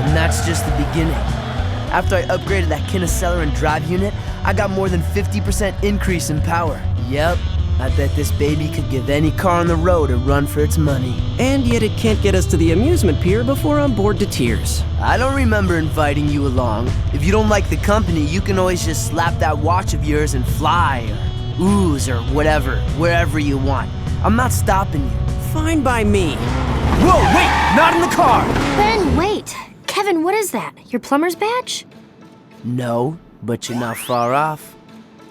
And that's just the beginning. After I upgraded that Kineceleron and drive unit, I got more than 50% increase in power. Yep, I bet this baby could give any car on the road a run for its money. And yet it can't get us to the amusement pier before I'm bored to tears. I don't remember inviting you along. If you don't like the company, you can always just slap that watch of yours and fly, or ooze, or whatever, wherever you want. I'm not stopping you. Fine by me. Whoa, wait! Not in the car! Ben, wait! Kevin, what is that? Your plumber's badge? No, but you're not far off.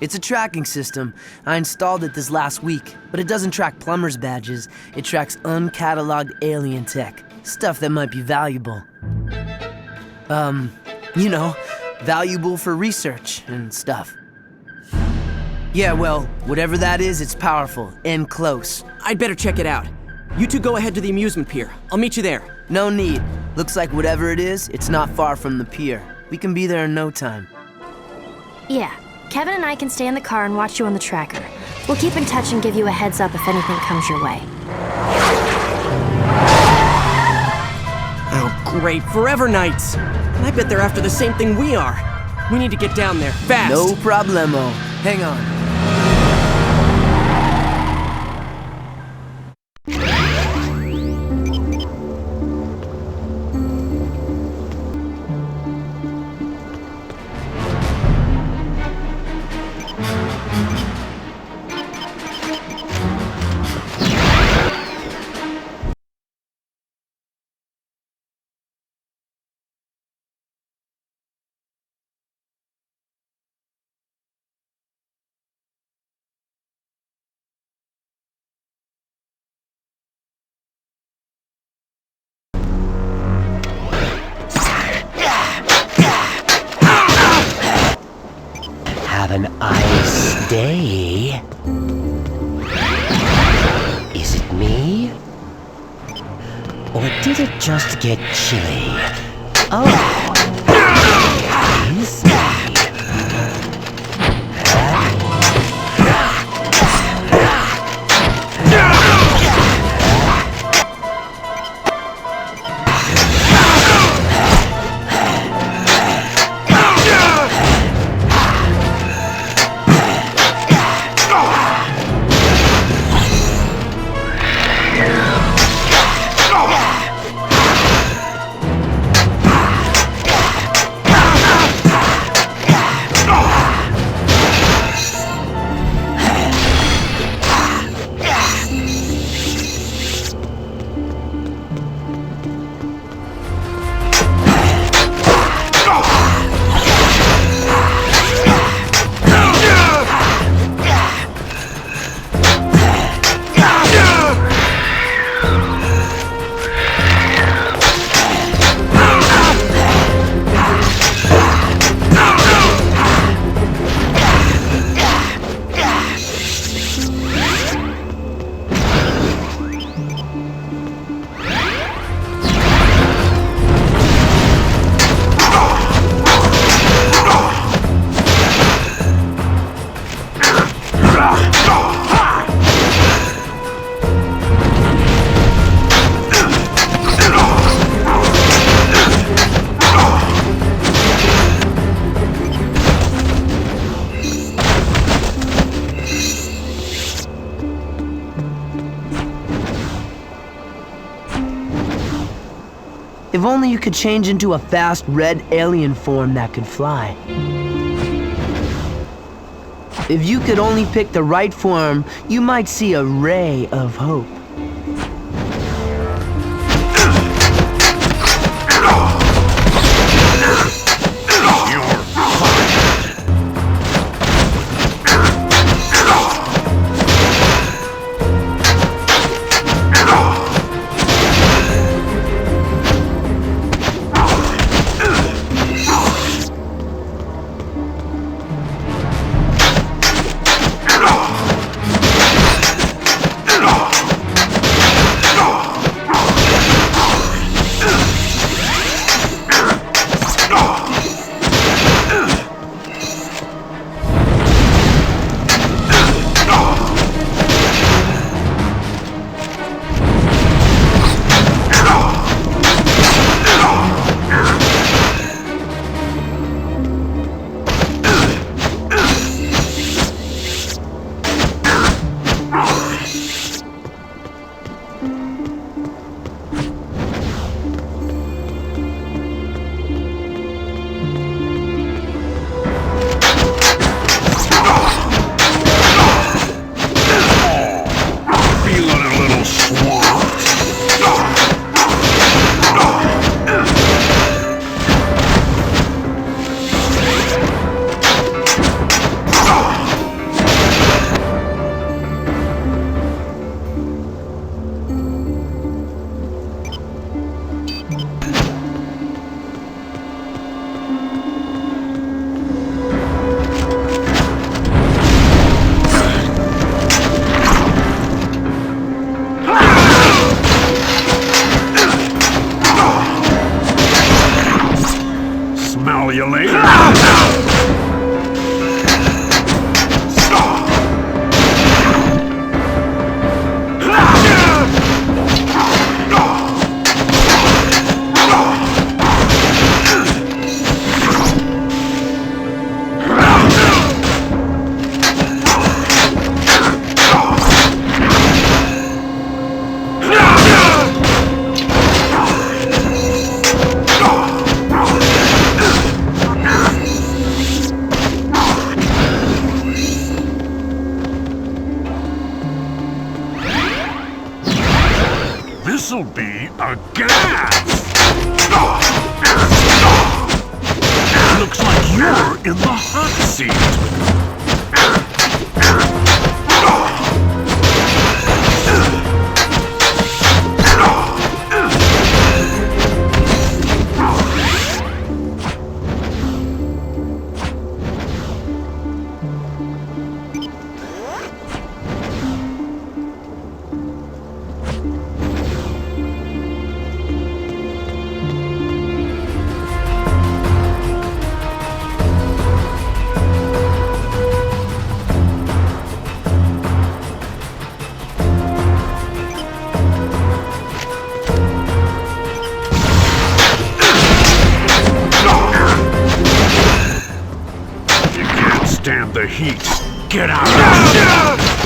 It's a tracking system. I installed it this last week, but it doesn't track plumber's badges. It tracks uncatalogued alien tech. Stuff that might be valuable. You know, valuable for research and stuff. Yeah, well, whatever that is, it's powerful and close. I'd better check it out. You two go ahead to the amusement pier. I'll meet you there. No need. Looks like whatever it is, it's not far from the pier. We can be there in no time. Yeah, Kevin and I can stay in the car and watch you on the tracker. We'll keep in touch and give you a heads up if anything comes your way. Oh, great. Forever Nights. I bet they're after the same thing we are. We need to get down there, fast. No problemo. Hang on. Have an ice day. Is it me? Or did it just get chilly? Oh, it is me. If only you could change into a fast red alien form that could fly. If you could only pick the right form, you might see a ray of hope. Smell you later. This'll be a gas! Looks like you're in the hot seat. Stand the heat. Get out of here!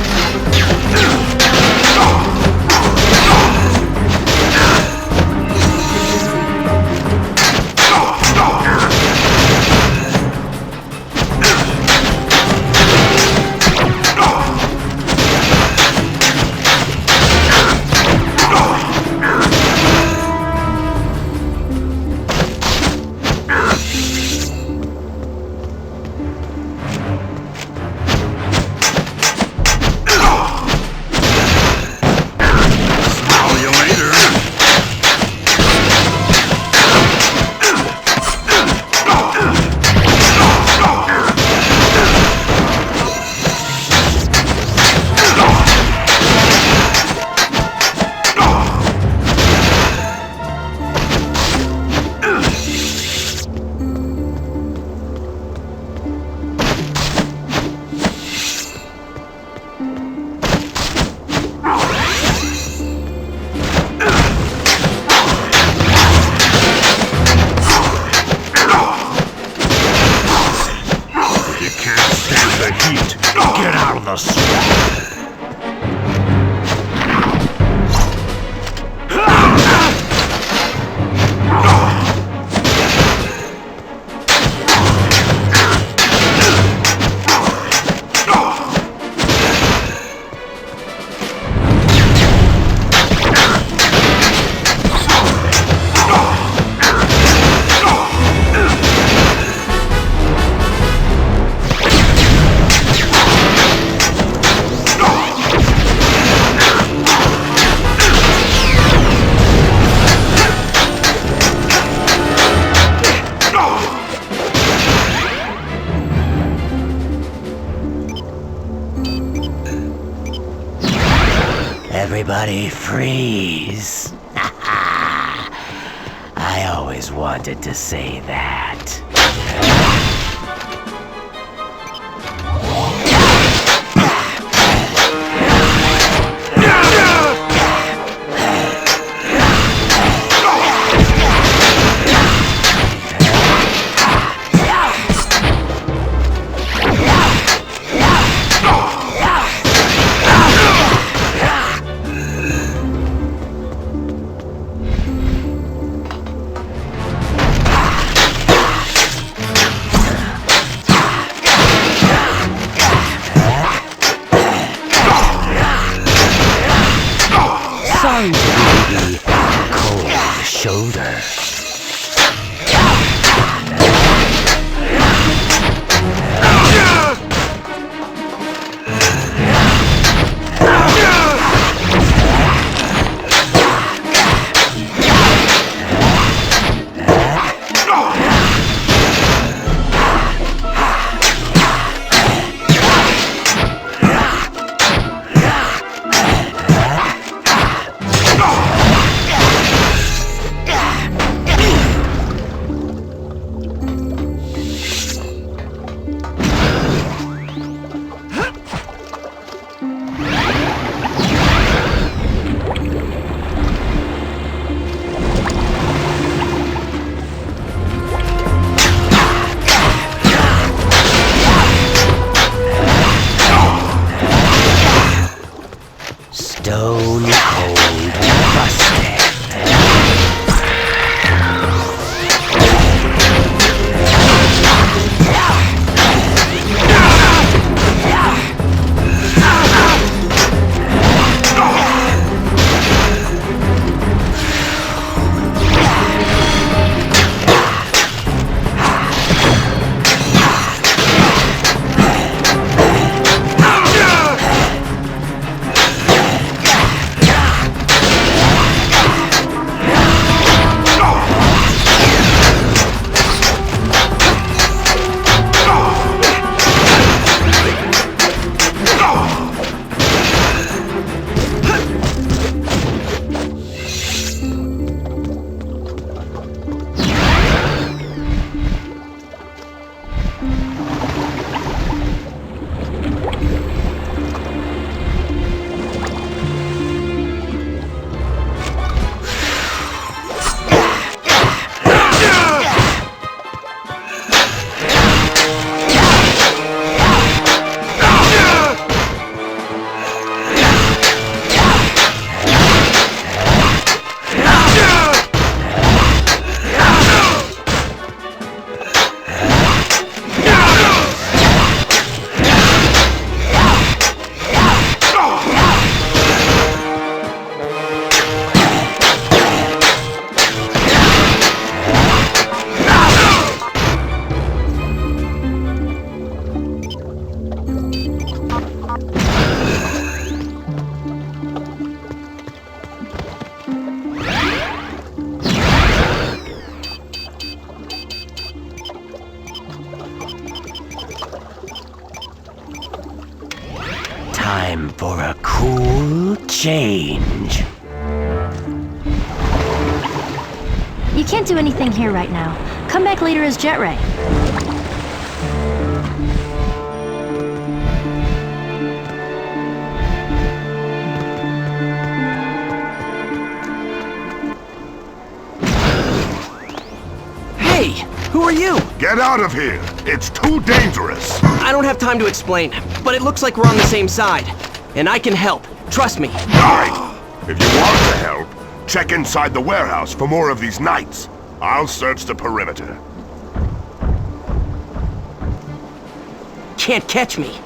Get out of the swamp! Everybody freeze. I always wanted to say that. Sorry to be cold shoulder. Stone cold busted. Time for a cool change. You can't do anything here right now. Come back later as Jet Ray. Hey! Who are you? Get out of here! It's too dangerous! I don't have time to explain, but it looks like we're on the same side. And I can help. Trust me. Right! If you want to help, check inside the warehouse for more of these knights. I'll search the perimeter. Can't catch me.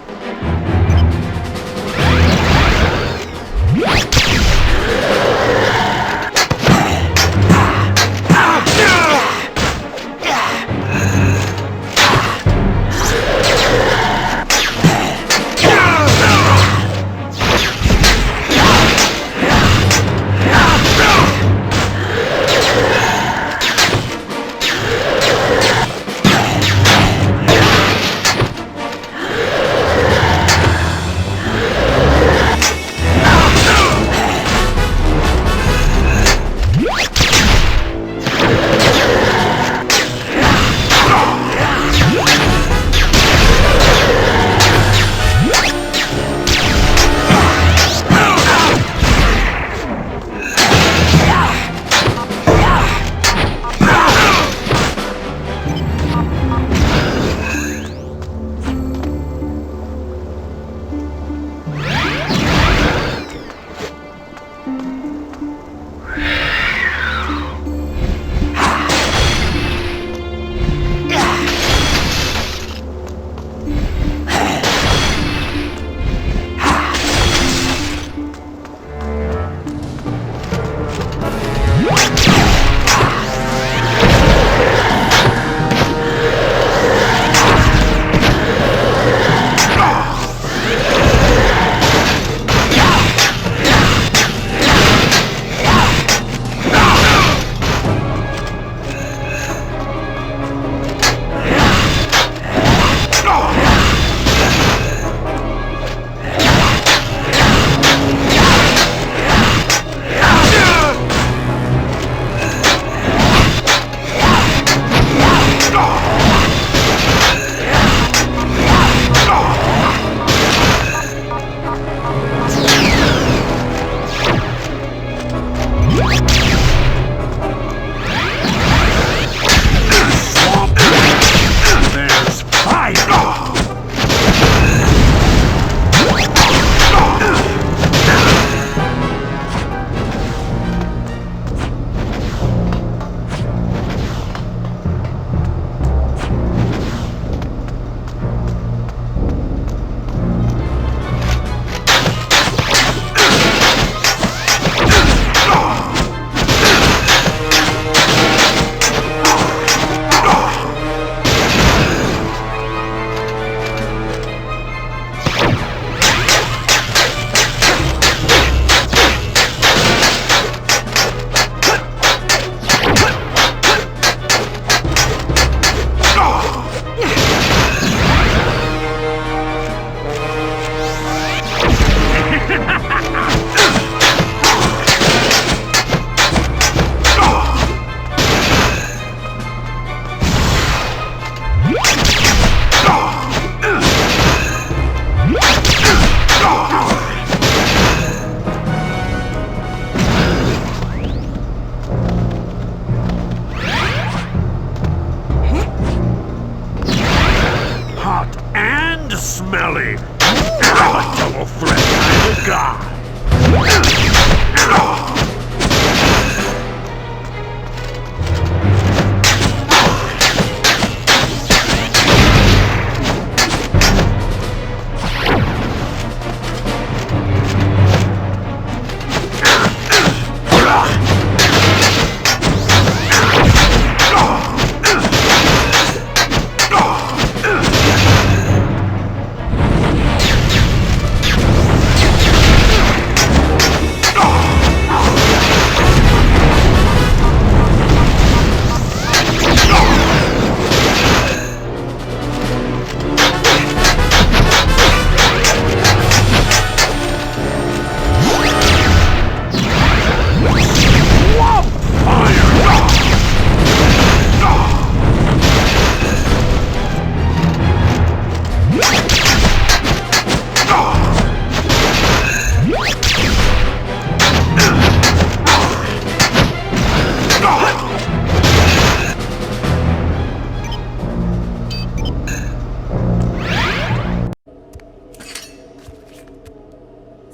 and smelly. I'm a double threat kind of guy.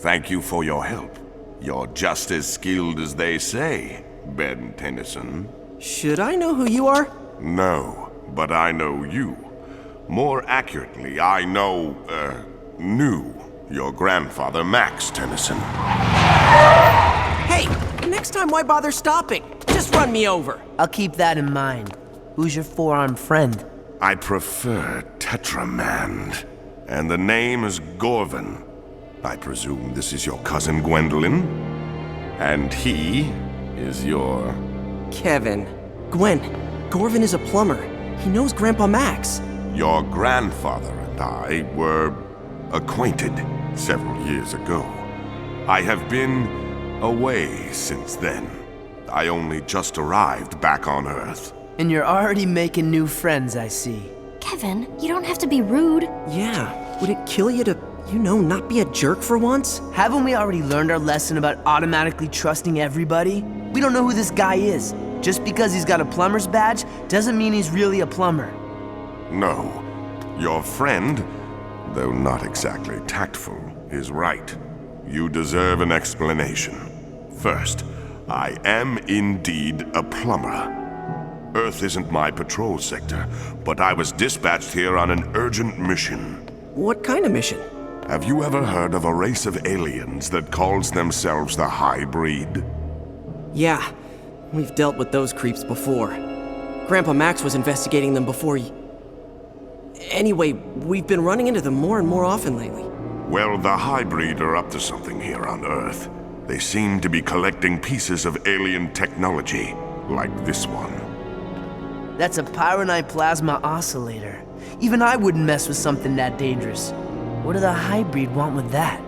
Thank you for your help. You're just as skilled as they say, Ben Tennyson. Should I know who you are? No, but I know you. More accurately, I knew your grandfather, Max Tennyson. Hey, next time why bother stopping? Just run me over. I'll keep that in mind. Who's your four-armed friend? I prefer Tetramand, and the name is Gorvin. I presume this is your cousin Gwendolyn? And he is your... Kevin. Gwen, Gorvin is a plumber. He knows Grandpa Max. Your grandfather and I were acquainted several years ago. I have been away since then. I only just arrived back on Earth. And you're already making new friends, I see. Kevin, you don't have to be rude. Yeah, would it kill you to, not be a jerk for once? Haven't we already learned our lesson about automatically trusting everybody? We don't know who this guy is. Just because he's got a plumber's badge doesn't mean he's really a plumber. No. Your friend, though not exactly tactful, is right. You deserve an explanation. First, I am indeed a plumber. Earth isn't my patrol sector, but I was dispatched here on an urgent mission. What kind of mission? Have you ever heard of a race of aliens that calls themselves the Hybrid? Yeah, we've dealt with those creeps before. Grandpa Max was investigating them before Anyway, we've been running into them more and more often lately. Well, the Hybrid are up to something here on Earth. They seem to be collecting pieces of alien technology, like this one. That's a pyronite plasma oscillator. Even I wouldn't mess with something that dangerous. What do the Hybrid want with that?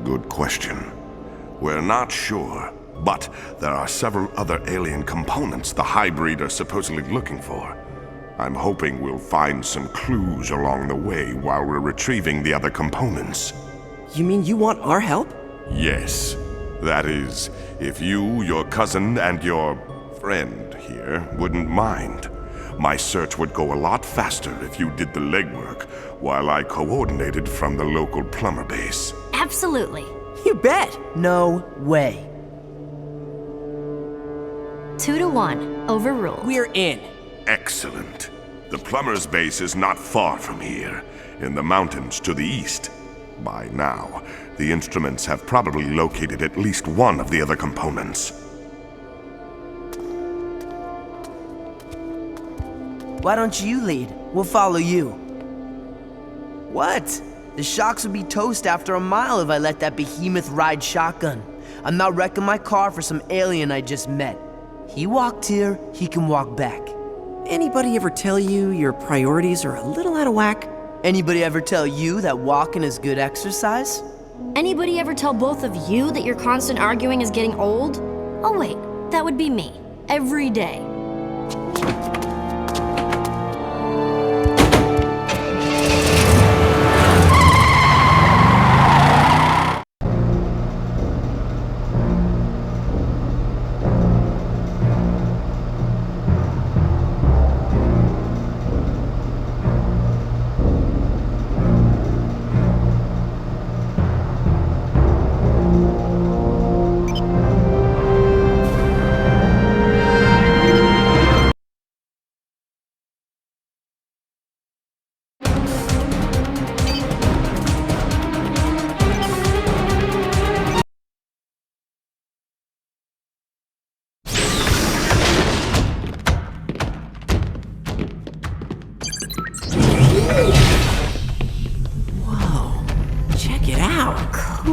Good question. We're not sure, but there are several other alien components the Hybrid are supposedly looking for. I'm hoping we'll find some clues along the way while we're retrieving the other components. You mean you want our help? Yes. That is, if you, your cousin, and your friend here wouldn't mind. My search would go a lot faster if you did the legwork, while I coordinated from the local plumber base. Absolutely. You bet! No way. 2-1, overruled. We're in. Excellent. The plumber's base is not far from here, in the mountains to the east. By now, the instruments have probably located at least one of the other components. Why don't you lead? We'll follow you. What? The shocks would be toast after a mile if I let that behemoth ride shotgun. I'm not wrecking my car for some alien I just met. He walked here, he can walk back. Anybody ever tell you your priorities are a little out of whack? Anybody ever tell you that walking is good exercise? Anybody ever tell both of you that your constant arguing is getting old? Oh wait, that would be me. Every day.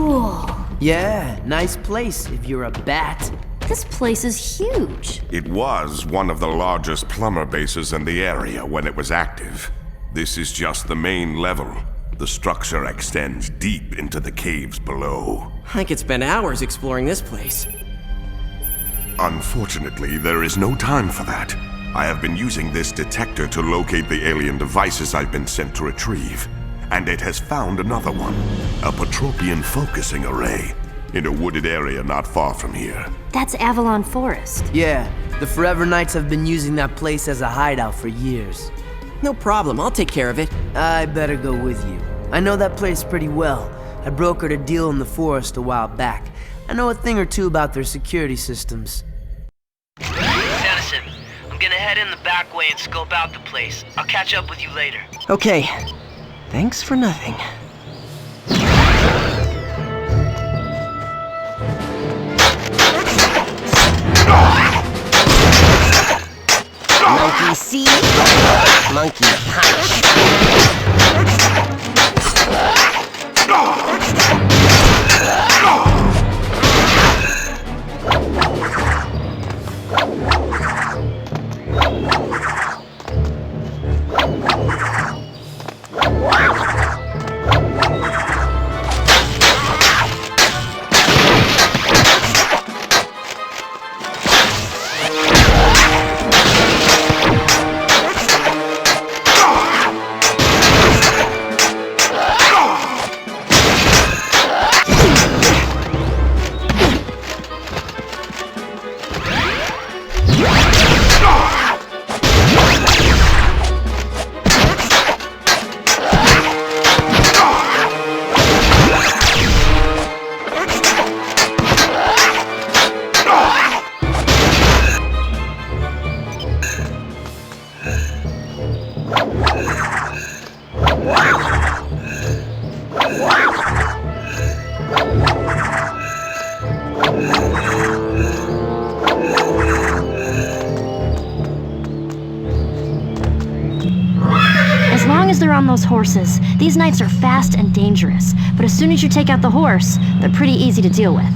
Cool. Yeah, nice place if you're a bat. This place is huge. It was one of the largest plumber bases in the area when it was active. This is just the main level. The structure extends deep into the caves below. I could spend hours exploring this place. Unfortunately, there is no time for that. I have been using this detector to locate the alien devices I've been sent to retrieve. And it has found another one, a Patropian focusing array, in a wooded area not far from here. That's Avalon Forest. Yeah, the Forever Knights have been using that place as a hideout for years. No problem, I'll take care of it. I better go with you. I know that place pretty well. I brokered a deal in the forest a while back. I know a thing or two about their security systems. Dennison, I'm gonna head in the back way and scope out the place. I'll catch up with you later. Okay. Thanks for nothing. Monkey see, monkey punch. As long as they're on those horses, these knights are fast and dangerous. But as soon as you take out the horse, they're pretty easy to deal with.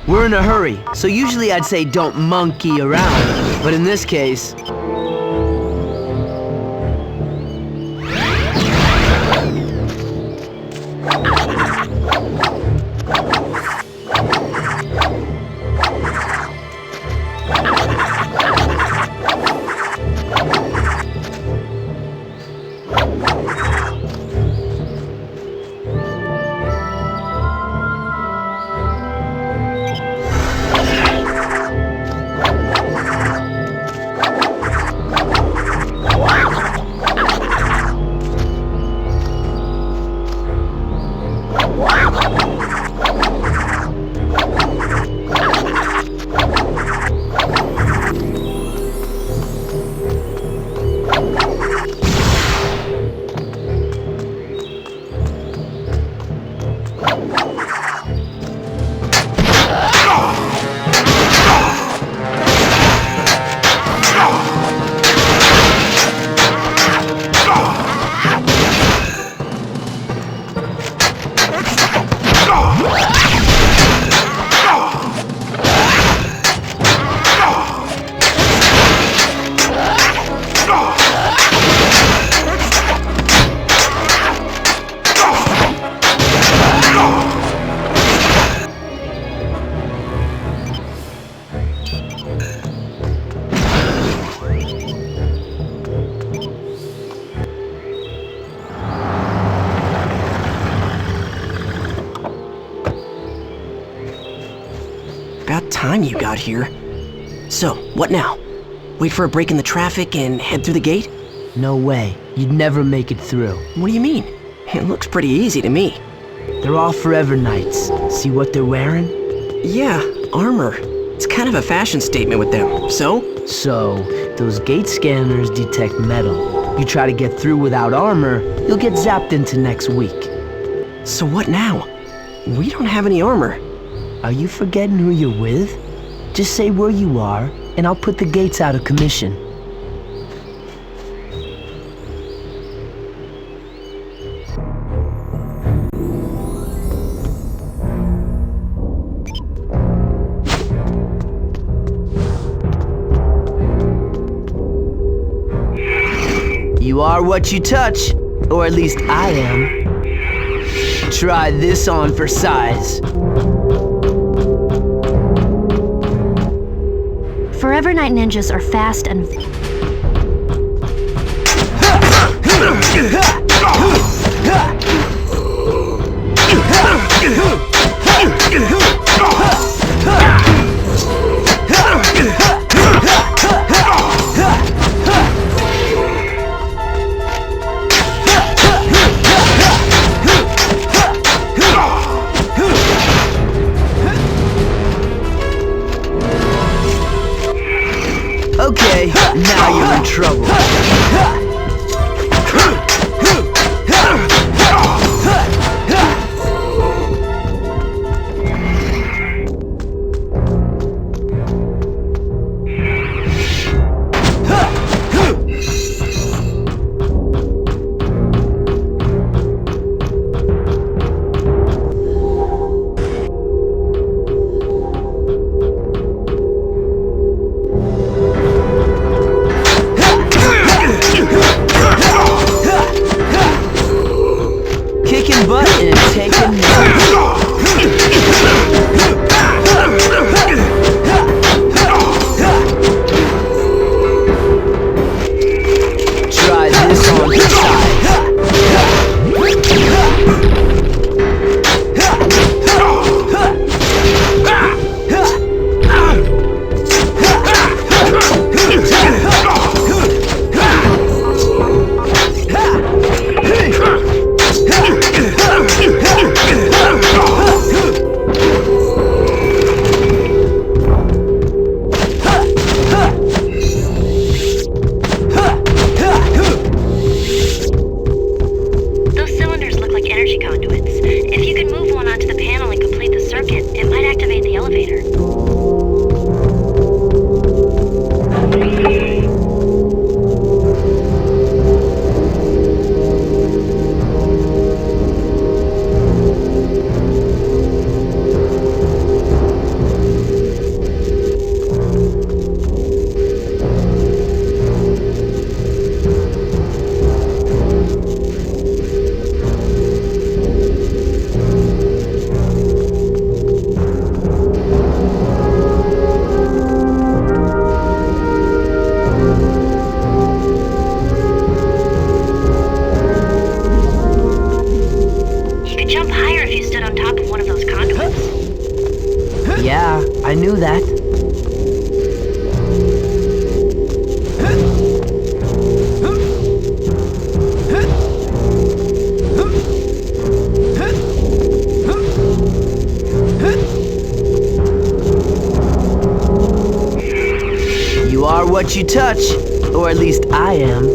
We're in a hurry, so usually I'd say don't monkey around. But in this case... About time you got here. So, what now? Wait for a break in the traffic and head through the gate? No way. You'd never make it through. What do you mean? It looks pretty easy to me. They're all Forever Knights. See what they're wearing? Yeah, armor. It's kind of a fashion statement with them. So? So, those gate scanners detect metal. You try to get through without armor, you'll get zapped into next week. So what now? We don't have any armor. Are you forgetting who you're with? Just say where you are, and I'll put the gates out of commission. You are what you touch, or at least I am. Try this on for size. Forever Night ninjas are fast and... Okay, now you're in trouble. You are what you touch, or at least I am.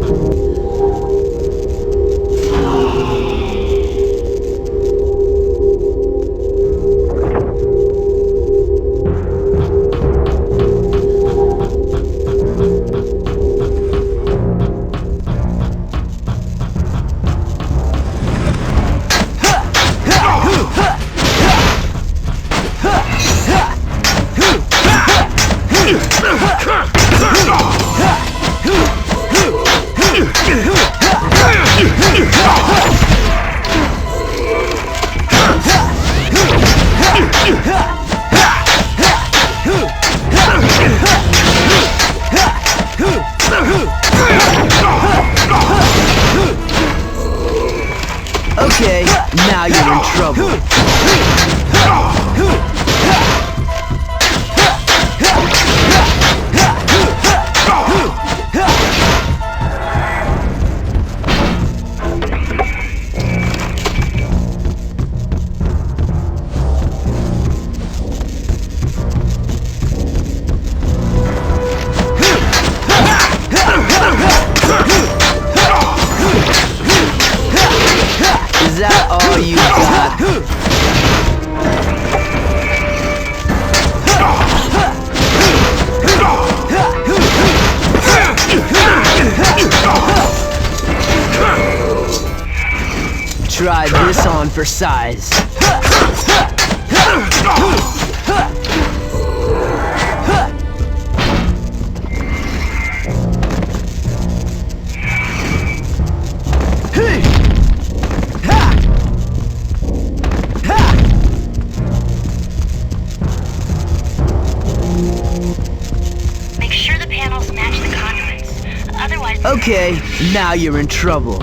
Okay, now you're in trouble. Is that all you got? Try this on for size. Make sure the panels match the conduits. Otherwise... Okay, now you're in trouble.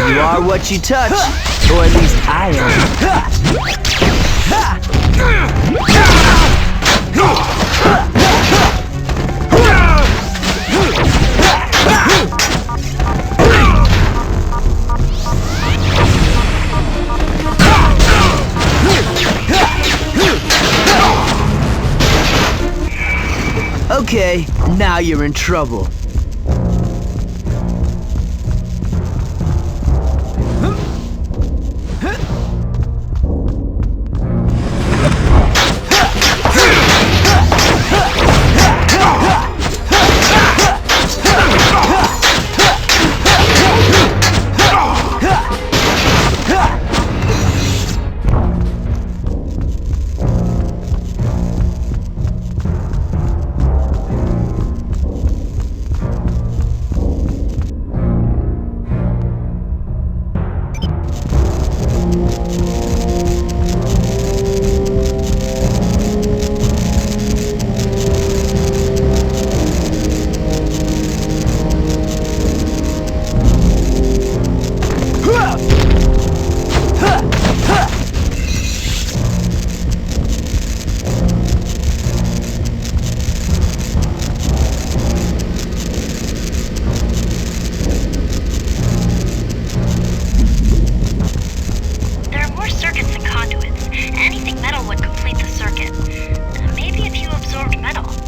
You are what you touch, or at least I am. Okay, now you're in trouble.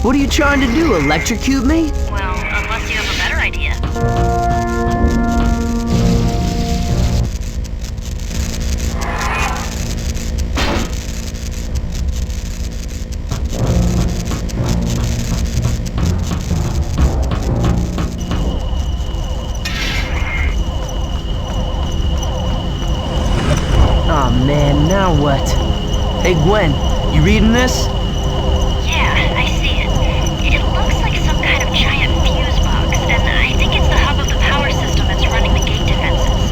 What are you trying to do, electrocute me? Well, unless you have a better idea. Aw, man, now what? Hey, Gwen, you reading this? Yeah, I see it. It looks like some kind of giant fuse box, and I think it's the hub of the power system that's running the gate defenses.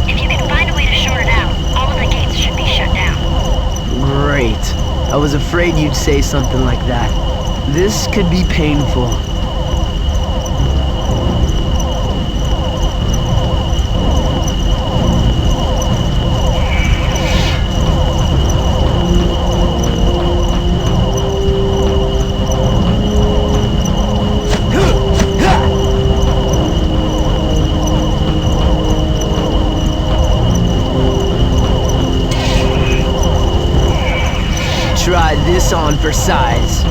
If you can find a way to short it out, all of the gates should be shut down. Great. I was afraid you'd say something like that. This could be painful. Try this on for size.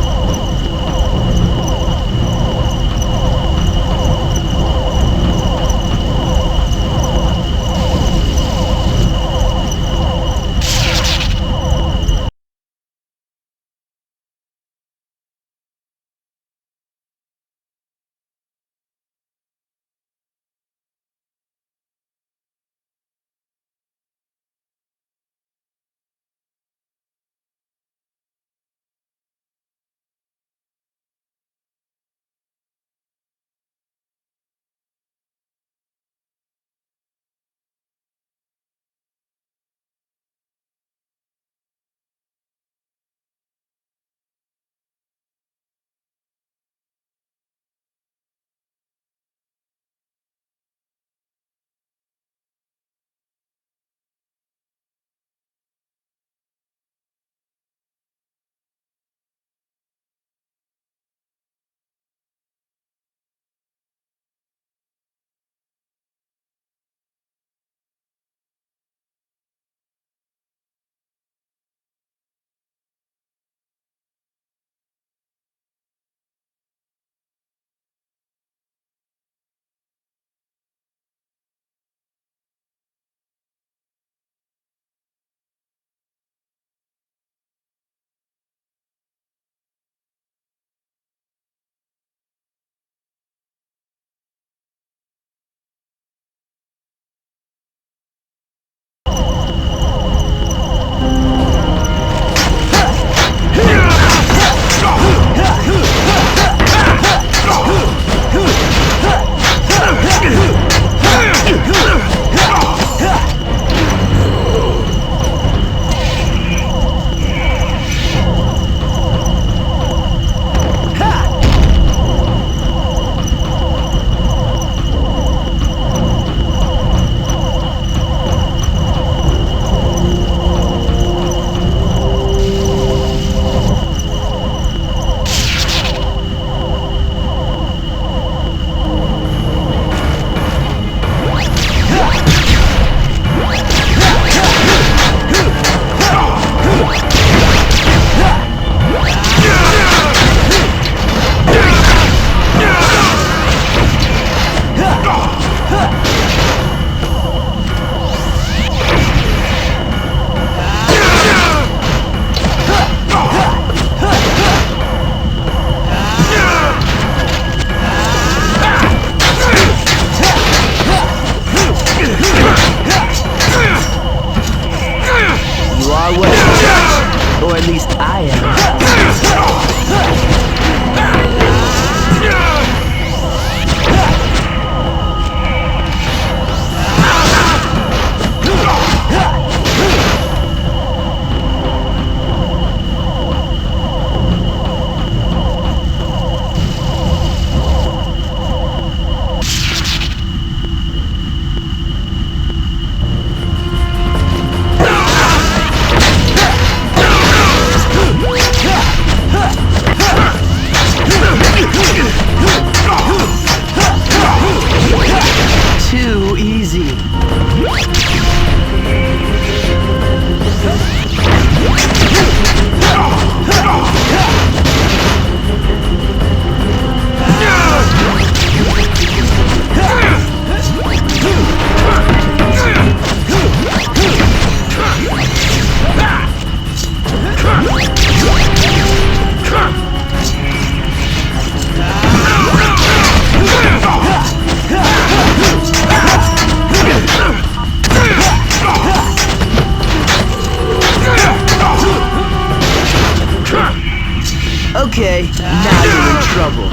Okay, now you're in trouble.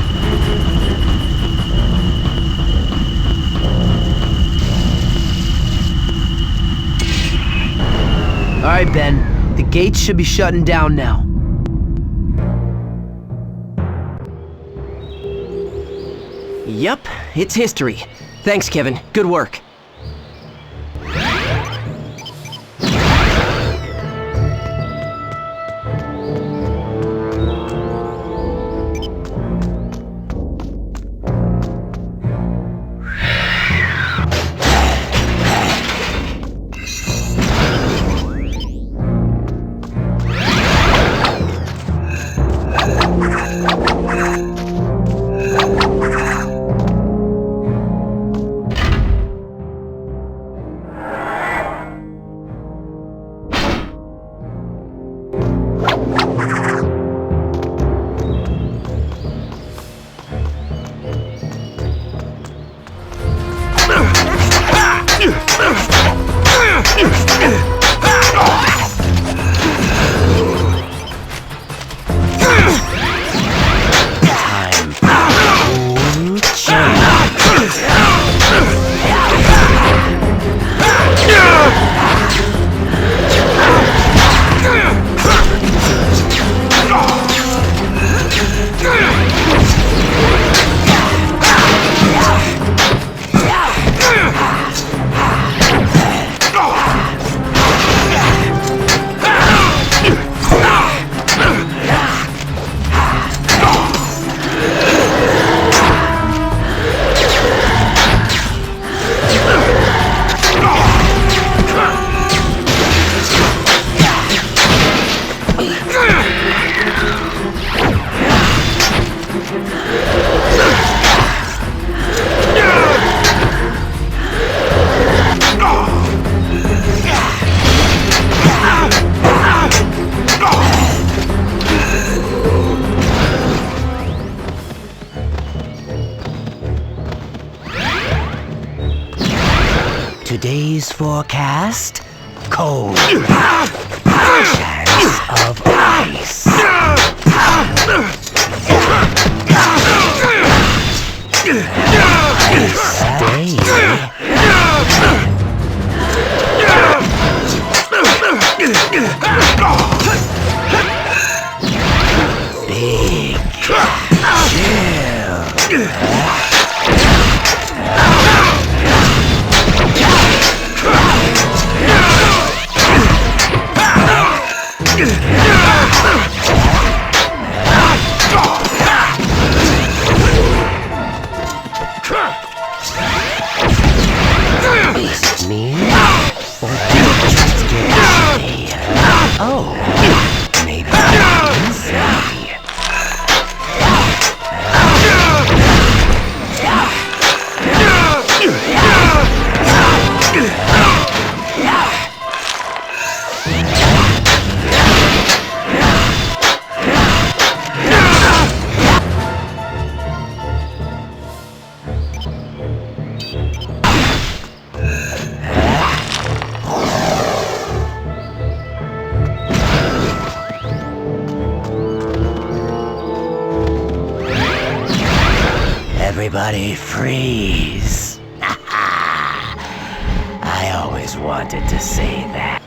Alright, Ben. The gates should be shutting down now. Yep, it's history. Thanks, Kevin. Good work. Today's forecast, cold. Chance of ice. Big Beast me? Or did you just get me? Oh, maybe easy. Everybody freeze. I always wanted to say that.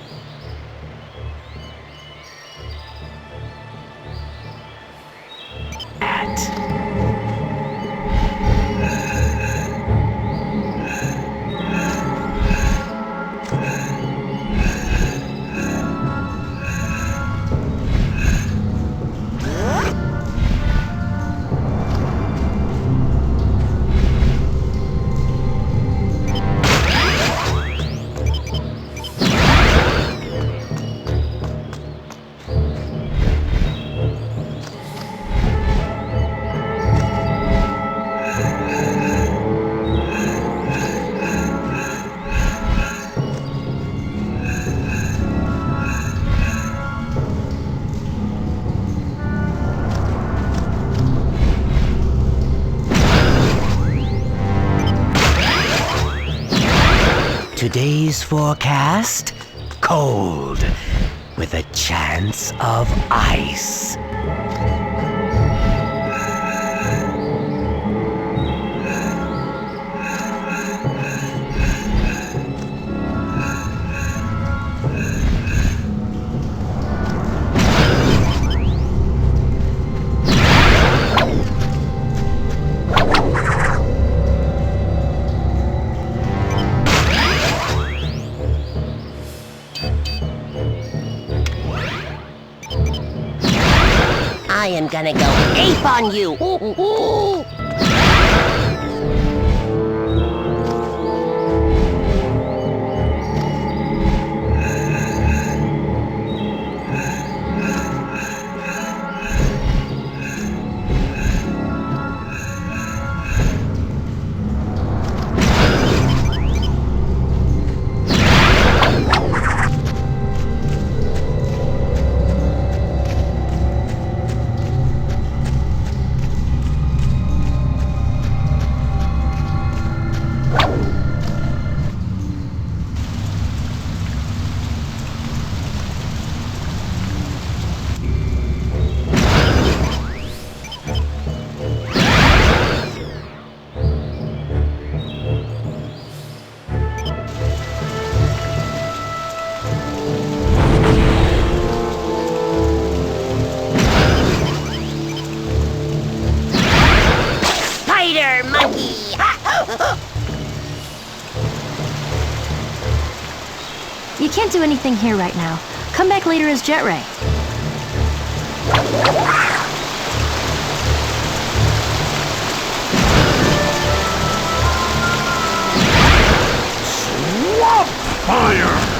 Today's forecast, cold, with a chance of ice. am gonna go ape on you! Ooh, ooh. Spider monkey! You can't do anything here right now. Come back later as Jet Ray. Swamp fire!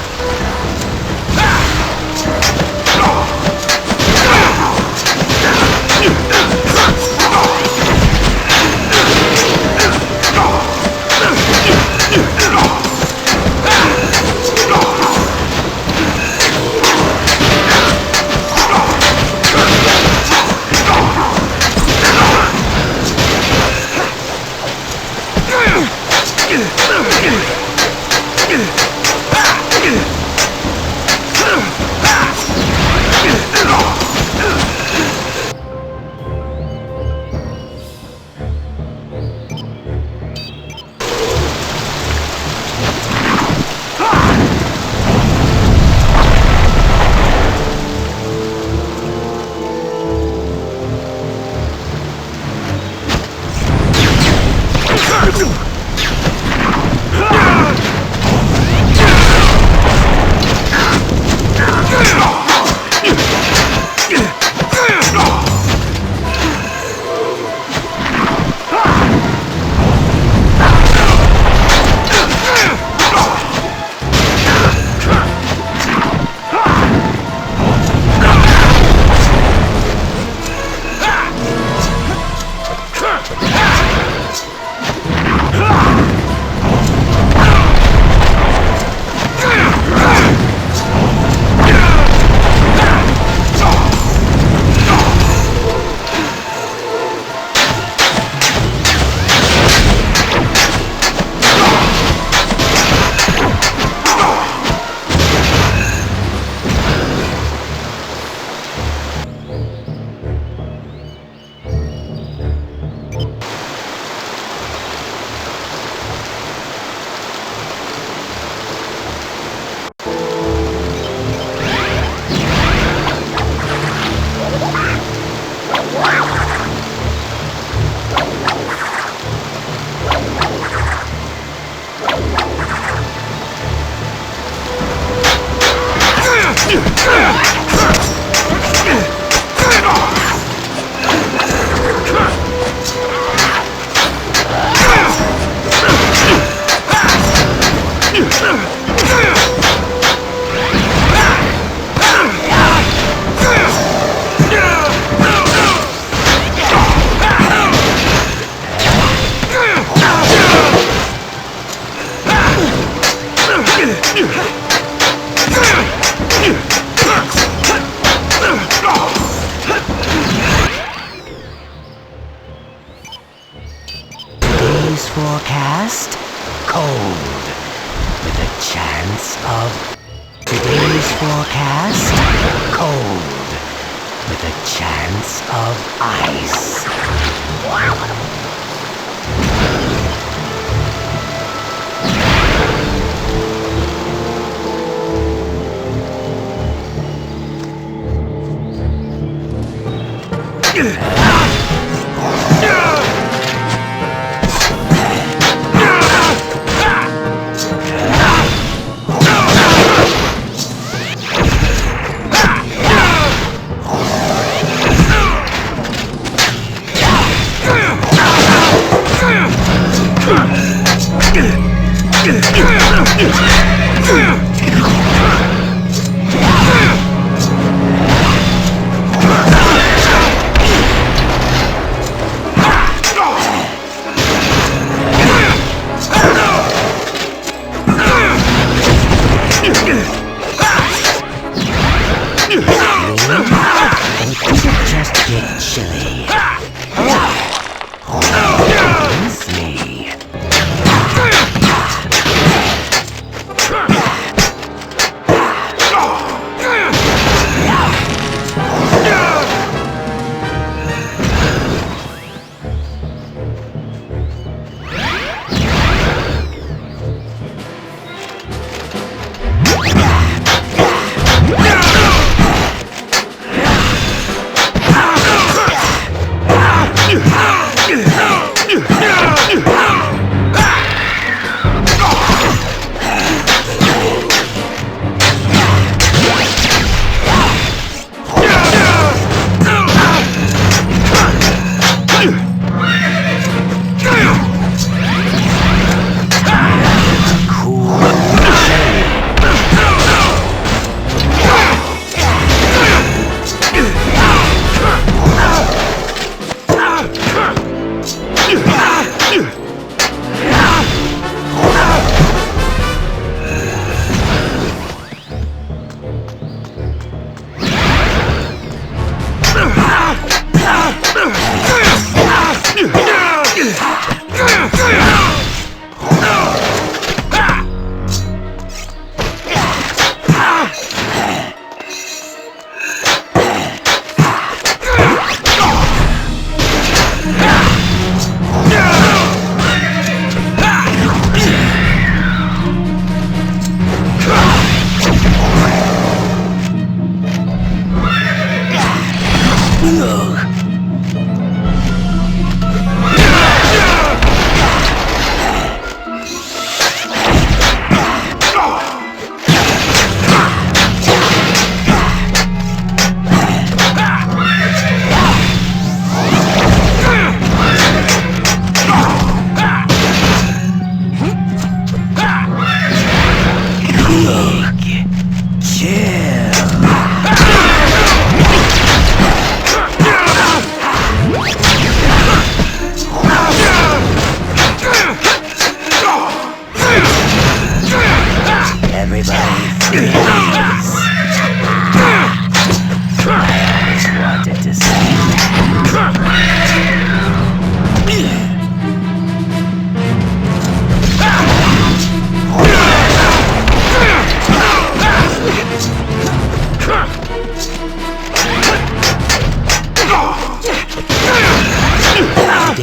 Today's forecast, cold, with a chance of... Today's forecast, cold, with a chance of ice.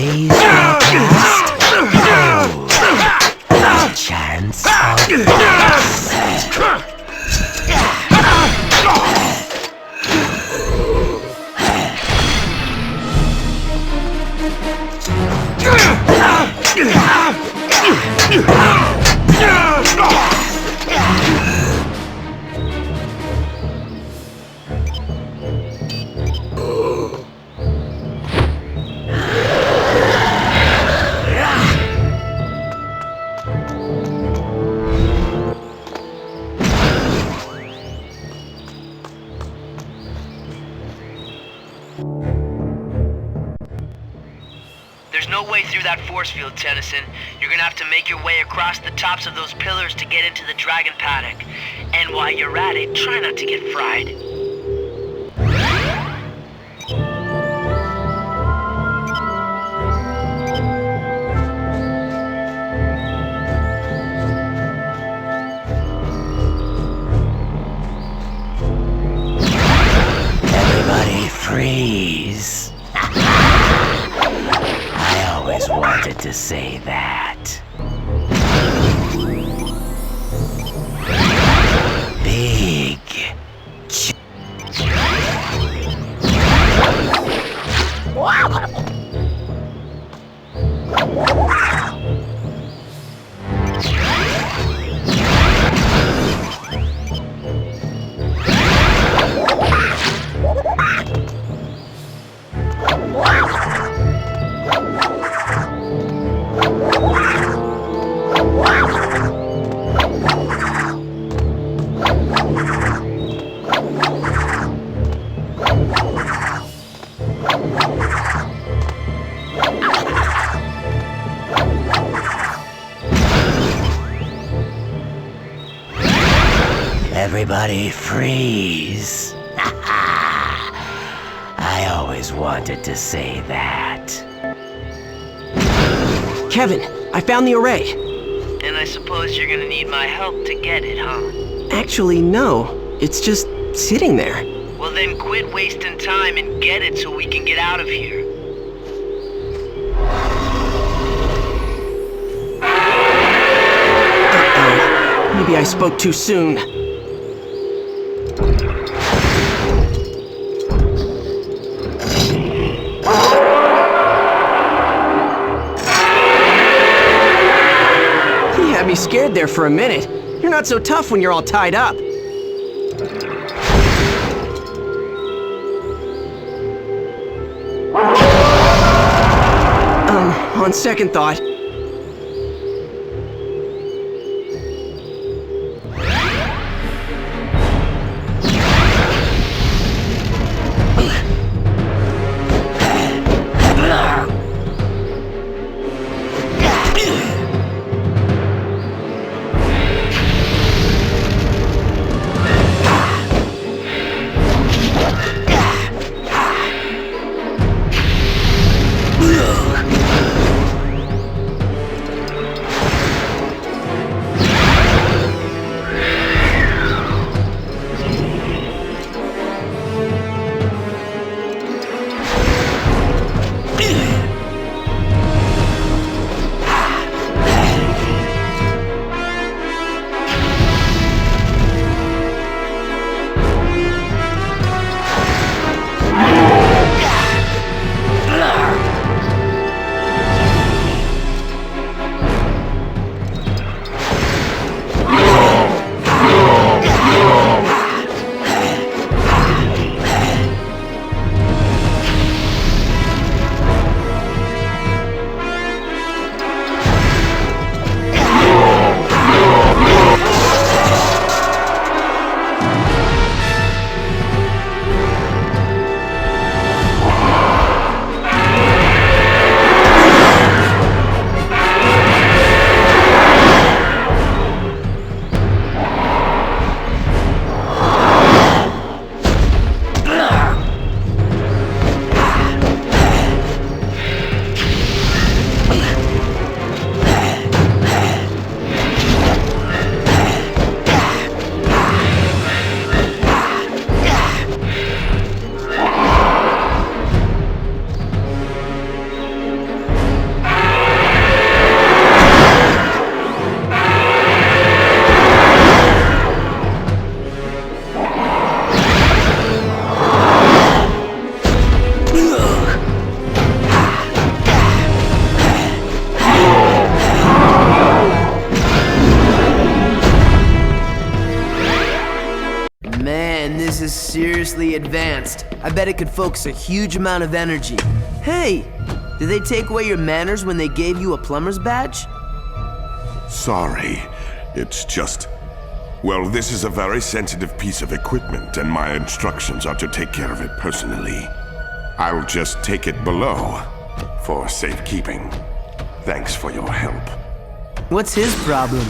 days will past. Oh, chance of peace. There's no way through that force field, Tennyson. You're gonna have to make your way across the tops of those pillars to get into the dragon paddock. And while you're at it, try not to get fried. Everybody freeze. I always wanted to say that. Big. Everybody freeze. I always wanted to say that. Kevin, I found the array. And I suppose you're gonna need my help to get it, huh? Actually, no. It's just sitting there. Well then quit wasting time and get it so we can get out of here. Maybe I spoke too soon. He had me scared there for a minute. You're not so tough when you're all tied up. On second thought, seriously advanced. I bet it could focus a huge amount of energy. Hey, did they take away your manners when they gave you a plumber's badge? Sorry, it's just... Well, this is a very sensitive piece of equipment, and my instructions are to take care of it personally. I'll just take it below, for safekeeping. Thanks for your help. What's his problem?